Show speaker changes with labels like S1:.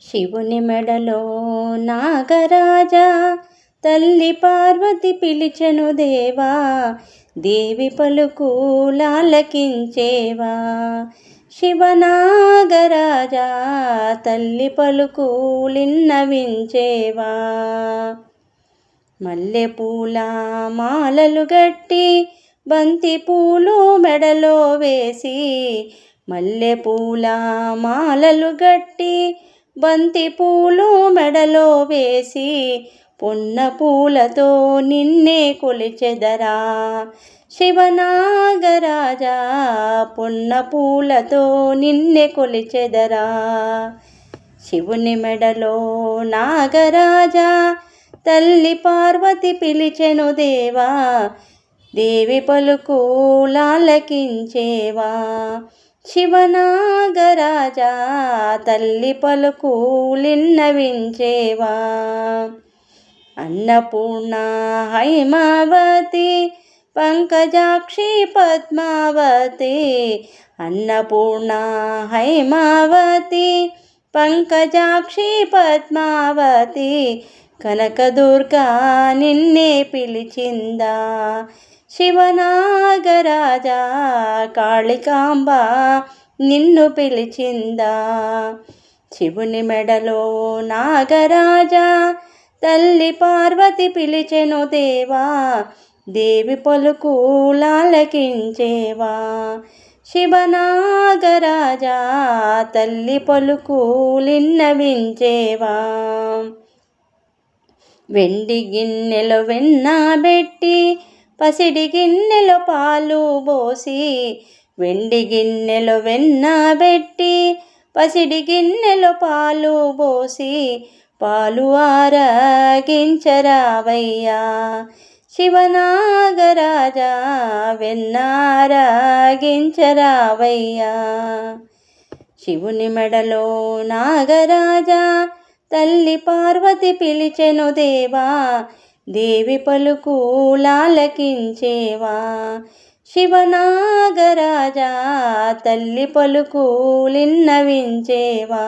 S1: శివుని మెడలో నాగరాజా తల్లి పార్వతి పిలిచెను దేవా, దేవి పలుకు లాలకించేవా. శివనాగరాజా తల్లి పలుకు లిన్నవించేవా. మల్లెపూల మాలలు గట్టి బంతి పూలు మెడలో వేసి, మల్లెపూల మాలలు గట్టి బంతి పూలు మెడలో వేసి, పొన్న పూలతో నిన్నే కొలిచెదరా. శివనాగరాజా పొన్న పూలతో నిన్నే కొలిచెదరా. శివుని మెడలో నాగరాజా తల్లి పార్వతి పిలిచెను దేవా, దేవి పలుకు లాలకించేవా. శివనాగరాజా తల్లి పలుకు లిన్నవించేవా. అన్నపూర్ణ హైమావతి పంకజాక్షి పద్మావతి, అన్నపూర్ణ హైమావతి పంకజాక్షి పద్మావతి, కనకదుర్గా నిన్నే పిలిచిందా. శివనాగరాజా కాళికాంబ నిన్ను పిలిచిందా. శివుని మెడలో నాగరాజా తల్లి పార్వతి పిలిచెను దేవా, దేవి పలుకు లాలకించేవా. శివనాగరాజా తల్లి పలుకు లిన్నవించేవా. వెండి గిన్నెలో వెన్నబెట్టి పసిడి గిన్నెలో పాలు పోసి, వెండి గిన్నెలో వెన్నబెట్టి పసిడి గిన్నెలో పాలు పోసి, పాలు ఆరగించరావయ్యా. శివనాగరాజా వెన్నారగించరావయ్యా. శివుని మెడలో నాగరాజా తల్లి పార్వతి పిలిచెను దేవా, దేవి పలుకు లాలకించేవా. శివనాగరాజా తల్లి పలుకు లిన్నవించేవా.